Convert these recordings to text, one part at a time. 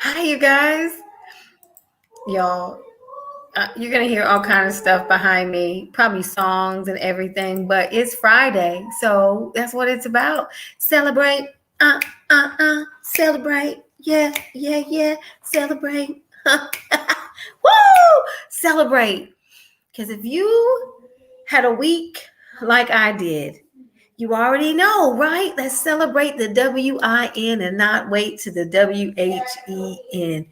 Hi, you guys. Y'all, you're going to hear all kind of stuff behind me, probably songs and everything, but it's Friday. So that's what it's about. Celebrate. Celebrate. Yeah, yeah, yeah. Celebrate. Woo! Celebrate. Because if you had a week like I did, you already know, right? Let's celebrate the WIN and not wait to the WHEN.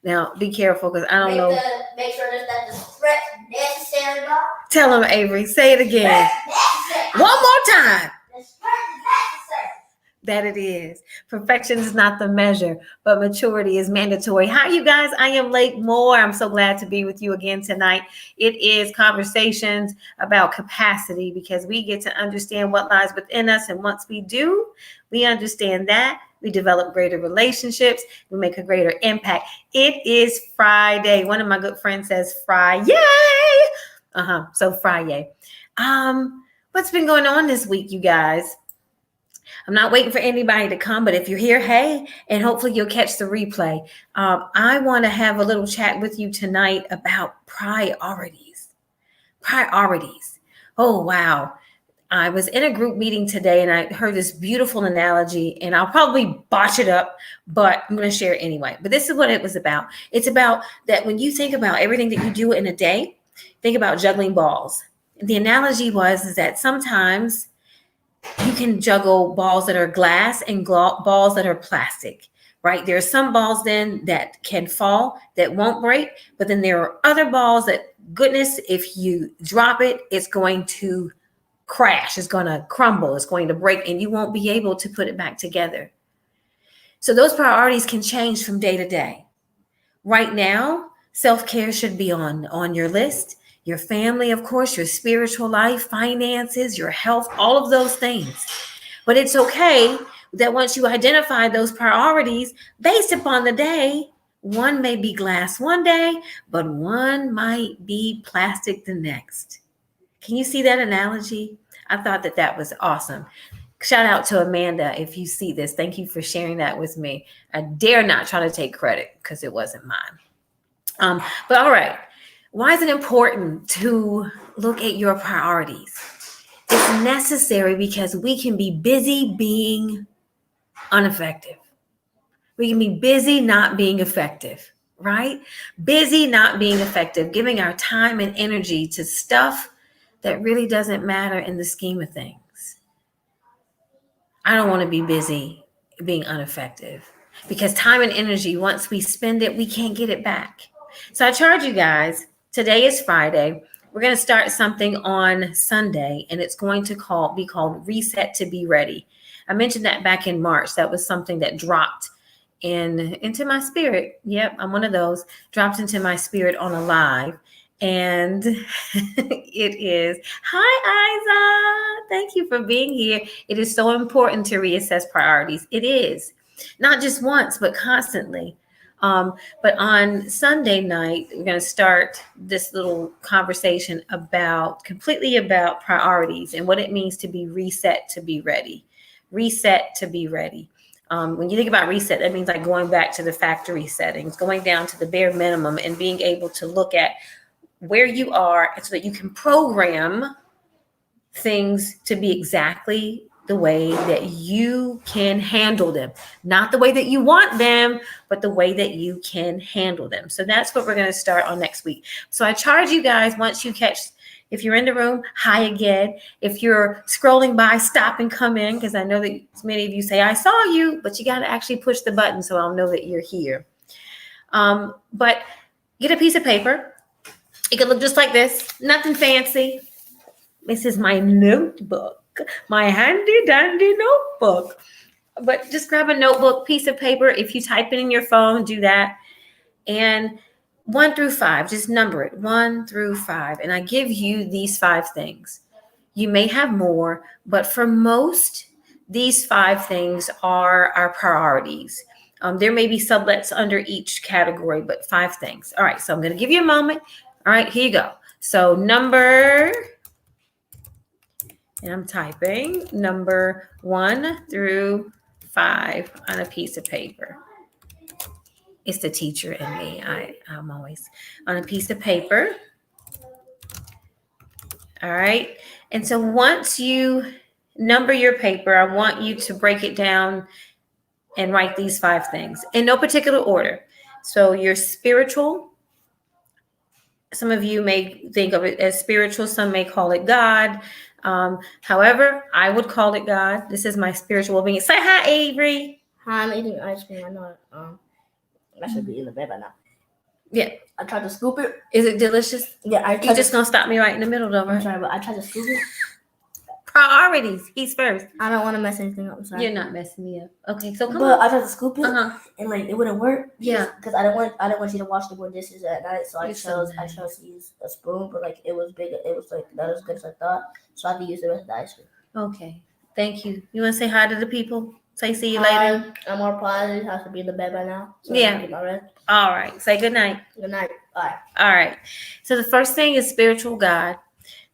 Now, be careful because I don't know. Make sure that the stretch necessary. Tell them, Avery. Say it again. One more time. That it is. Perfection is not the measure, but maturity is mandatory. Hi, you guys. I am Lake Moore. I'm so glad to be with you again tonight. It is conversations about capacity because we get to understand what lies within us. And once we do, we understand that. We develop greater relationships. We make a greater impact. It is Friday. One of my good friends says Friday. So Friday. What's been going on this week, you guys? I'm not waiting for anybody to come, but if you're here, hey, and hopefully you'll catch the replay. I want to have a little chat with you tonight about priorities. Priorities. Oh, wow. I was in a group meeting today and I heard this beautiful analogy, and I'll probably botch it up, but I'm going to share it anyway. But this is what it was about. It's about that when you think about everything that you do in a day, think about juggling balls. The analogy is that sometimes you can juggle balls that are glass and balls that are plastic, right? There are some balls then that can fall, that won't break, but then there are other balls that, goodness, if you drop it, it's going to crash, it's going to crumble, it's going to break, and you won't be able to put it back together. So those priorities can change from day to day. Right now, self-care should be on your list. Your family, of course, your spiritual life, finances, your health, all of those things. But it's okay that once you identify those priorities based upon the day, one may be glass one day, but one might be plastic the next. Can you see that analogy? I thought that was awesome. Shout out to Amanda if you see this. Thank you for sharing that with me. I dare not try to take credit because it wasn't mine. But all right, why is it important to look at your priorities? It's necessary because we can be busy being ineffective. We can be busy not being effective, right? Busy not being effective, giving our time and energy to stuff that really doesn't matter in the scheme of things. I don't want to be busy being ineffective because time and energy, once we spend it, we can't get it back. So I charge you guys, today is Friday. We're going to start something on Sunday, and it's going to be called Reset to Be Ready. I mentioned that back in March. That was something that dropped into my spirit. Yep, I'm one of those. Dropped into my spirit on a live. And it is, hi, Isa. Thank you for being here. It is so important to reassess priorities. It is. Not just once, but constantly. But on Sunday night, we're going to start this little conversation completely about priorities and what it means to be reset to be ready. Reset to be ready. When you think about reset, that means like going back to the factory settings, going down to the bare minimum and being able to look at where you are so that you can program things to be exactly the way that you can handle them. Not the way that you want them, but the way that you can handle them. So that's what we're going to start on next week. So I charge you guys, once you catch, if you're in the room, hi again. If you're scrolling by, stop and come in, because I know that many of you say, I saw you, but you got to actually push the button so I'll know that you're here. But get a piece of paper. It could look just like this, nothing fancy. This is my notebook, my handy dandy notebook. But just grab a notebook, piece of paper. If you type it in your phone, do that. And 1 through 5, just number it, 1 through 5. And I give you these 5 things. You may have more, but for most, these 5 things are our priorities. There may be sublets under each category, but 5 things. All right, so I'm going to give you a moment. All right, here you go. So and I'm typing number 1 through 5 on a piece of paper. It's the teacher in me. I'm always on a piece of paper. All right. And so once you number your paper, I want you to break it down and write these 5 things in no particular order. So your spiritual, some of you may think of it as spiritual, some may call it God. However, I would call it God. This is my spiritual being. Say hi, Avery. Hi, I'm eating ice cream. I know I should be in the bed by now. Yeah. I tried to scoop it. Is it delicious? Yeah, You just gonna stop me right in the middle, though, I'm right? sorry, but I tried to scoop it. Priorities. He's first. I don't want to mess anything up. I'm sorry. You're not messing me up. Okay, so come But on. I tried to scoop it, Uh-huh. and like it wouldn't work. Yeah. Because I didn't want you to wash the more dishes at night, so I chose nice. to use a spoon, but like it was big. It was like not as good as I thought, so I had to use the rest of the ice cream. Okay. Thank you. You want to say hi to the people? Say see you later. Hi, I'm more positive. I have to be in the bed by now. So Yeah. I can get my rest. All right. Say good night. Good night. Bye. All right. So the first thing is spiritual God.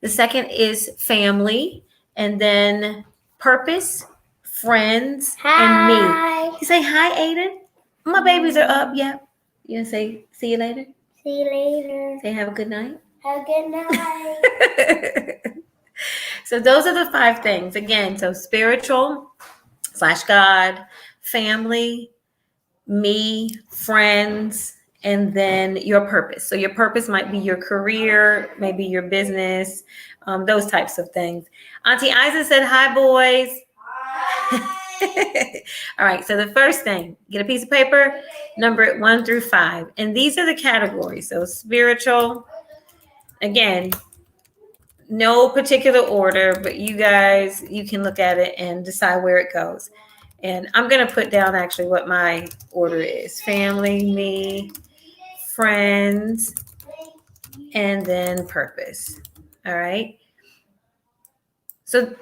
The second is family, and then purpose, friends, and me. You say hi, Aiden. My babies are up. Yep. You gonna say see you later? See you later. Say have a good night. Have a good night. So those are the 5 things. Again, so spiritual / God, family, me, friends, and then your purpose. So your purpose might be your career, maybe your business, those types of things. Auntie Isa said, hi, boys. All right, so the first thing, get a piece of paper, number it 1 through 5. And these are the categories. So spiritual, again, no particular order, but you guys, you can look at it and decide where it goes. And I'm going to put down actually what my order is. Family, me, friends, and then purpose. All right. So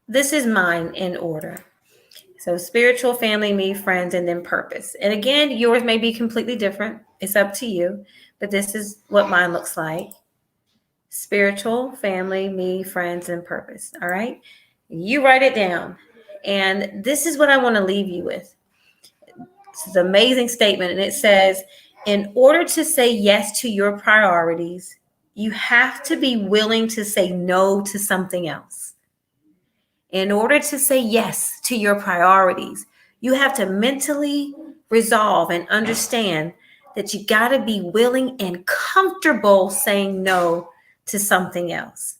this is mine in order. So spiritual, family, me, friends, and then purpose. And again, yours may be completely different. It's up to you, but this is what mine looks like. Spiritual, family, me, friends, and purpose. All right. You write it down. And this is what I want to leave you with. It's an amazing statement. And it says, in order to say yes to your priorities, you have to be willing to say no to something else. In order to say yes to your priorities, you have to mentally resolve and understand that you got to be willing and comfortable saying no to something else.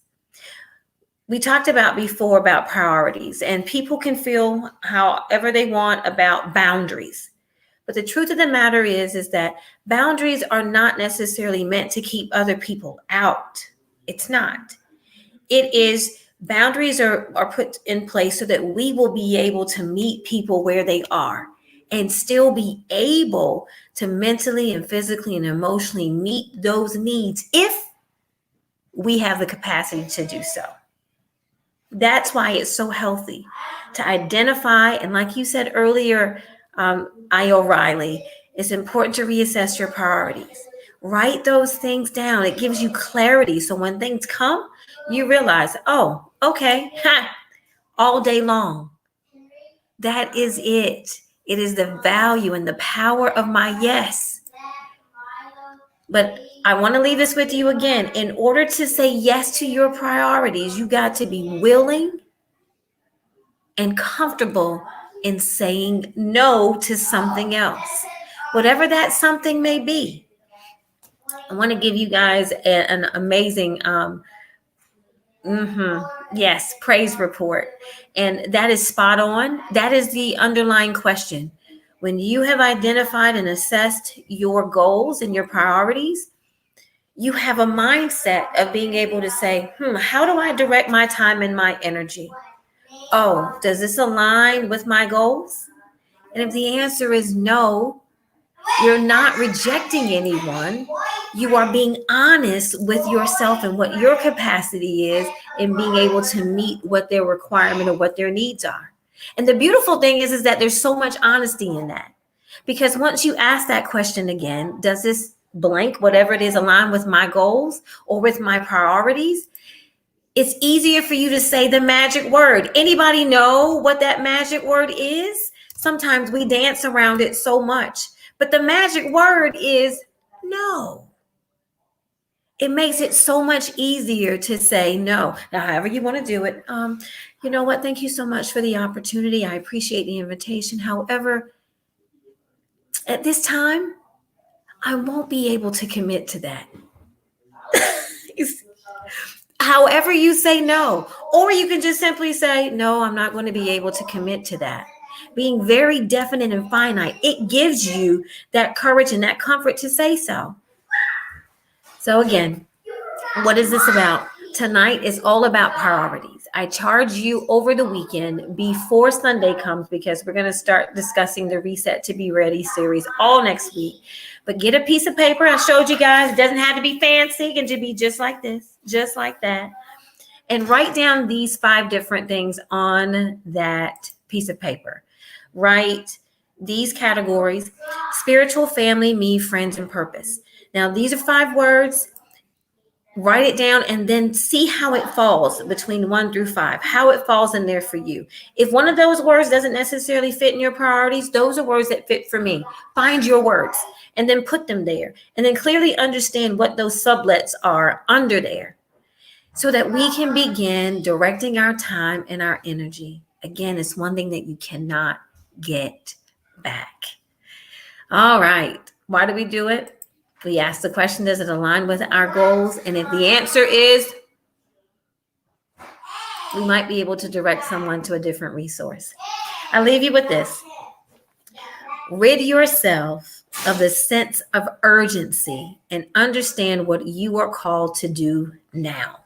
We talked about before about priorities, and people can feel however they want about boundaries. But the truth of the matter is that boundaries are not necessarily meant to keep other people out. It's not. It is boundaries are put in place so that we will be able to meet people where they are and still be able to mentally and physically and emotionally meet those needs if we have the capacity to do so. That's why it's so healthy to identify. And like you said earlier, I. O'Reilly, it's important to reassess your priorities. Write those things down. It gives you clarity. So when things come, you realize, oh, okay, all day long. That is it. It is the value and the power of my yes. But I want to leave this with you again. In order to say yes to your priorities, you got to be willing and comfortable in saying no to something else, whatever that something may be. I want to give you guys an amazing, praise report. And that is spot on. That is the underlying question. When you have identified and assessed your goals and your priorities, you have a mindset of being able to say, how do I direct my time and my energy? Oh, does this align with my goals? And if the answer is no, you're not rejecting anyone. You are being honest with yourself and what your capacity is in being able to meet what their requirement or what their needs are. And the beautiful thing is that there's so much honesty in that. Because once you ask that question again, does this blank, whatever it is, align with my goals or with my priorities? It's easier for you to say the magic word. Anybody know what that magic word is? Sometimes we dance around it so much, but the magic word is no. It makes it so much easier to say no. Now, however you want to do it. You know what? Thank you so much for the opportunity. I appreciate the invitation. However, at this time, I won't be able to commit to that. However you say no, or you can just simply say, no, I'm not going to be able to commit to that. Being very definite and finite, it gives you that courage and that comfort to say so. So again, what is this about? Tonight is all about priorities. I charge you over the weekend before Sunday comes, because we're going to start discussing the Reset to Be Ready series all next week. But get a piece of paper. I showed you guys. It doesn't have to be fancy. It can just be just like this, just like that. And write down these 5 different things on that piece of paper. Write these categories: spiritual, family, me, friends, and purpose. Now, these are 5 words. Write it down and then see how it falls between 1 through 5, how it falls in there for you. If one of those words doesn't necessarily fit in your priorities, those are words that fit for me. Find your words and then put them there, and then clearly understand what those sublets are under there, so that we can begin directing our time and our energy. Again, it's one thing that you cannot get back. All right. Why do we do it? We ask the question, does it align with our goals? And if the answer is, we might be able to direct someone to a different resource. I leave you with this. Rid yourself of the sense of urgency and understand what you are called to do now.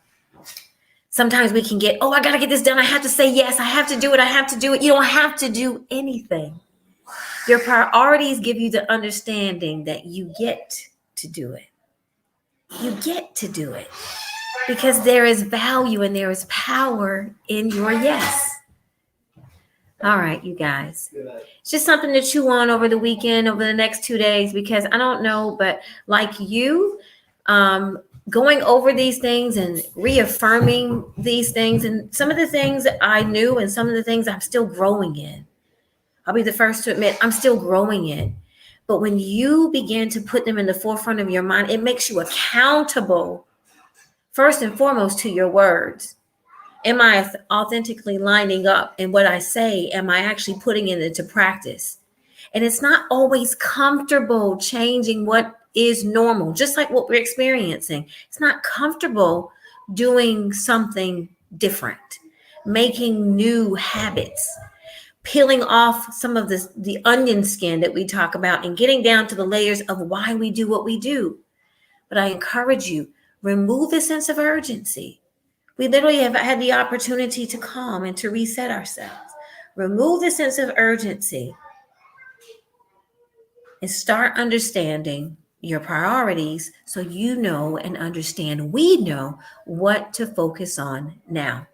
Sometimes we can get, oh, I got to get this done. I have to say yes. I have to do it. I have to do it. You don't have to do anything. Your priorities give you the understanding that you get to do it. You get to do it because there is value and there is power in your yes. All right, you guys. It's just something to chew on over the weekend, over the next 2 days, because I don't know, but like you, going over these things and reaffirming these things, and some of the things that I knew and some of the things I'm still growing in. I'll be the first to admit I'm still growing in. But when you begin to put them in the forefront of your mind, it makes you accountable, first and foremost, to your words. Am I authentically lining up in what I say? Am I actually putting it into practice? And it's not always comfortable changing what is normal, just like what we're experiencing. It's not comfortable doing something different, making new habits, peeling off some of the onion skin that we talk about and getting down to the layers of why we do what we do. But I encourage you, remove the sense of urgency. We literally have had the opportunity to calm and to reset ourselves. Remove the sense of urgency and start understanding your priorities so you know and understand, we know what to focus on now.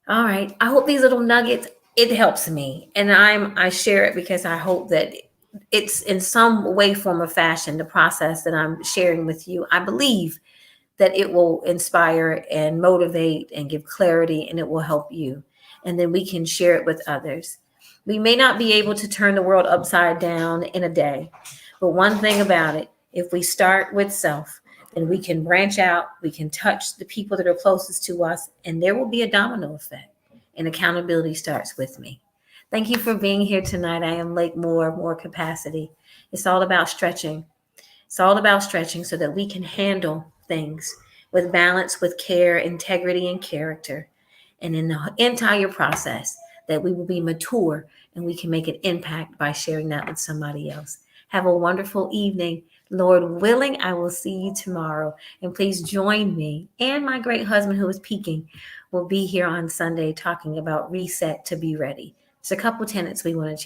All right. I hope these little nuggets, it helps me. And I share it because I hope that it's in some way, form, or fashion, the process that I'm sharing with you. I believe that it will inspire and motivate and give clarity, and it will help you. And then we can share it with others. We may not be able to turn the world upside down in a day, but one thing about it, if we start with self, then we can branch out, we can touch the people that are closest to us, and there will be a domino effect. And accountability starts with me. Thank you for being here tonight. I am Lake Moore, More Capacity. It's all about stretching. It's all about stretching so that we can handle things with balance, with care, integrity, and character. And in the entire process, that we will be mature and we can make an impact by sharing that with somebody else. Have a wonderful evening. Lord willing, I will see you tomorrow. And please join me and my great husband, who is peaking, will be here on Sunday talking about Reset to Be Ready. It's a couple tenets we want to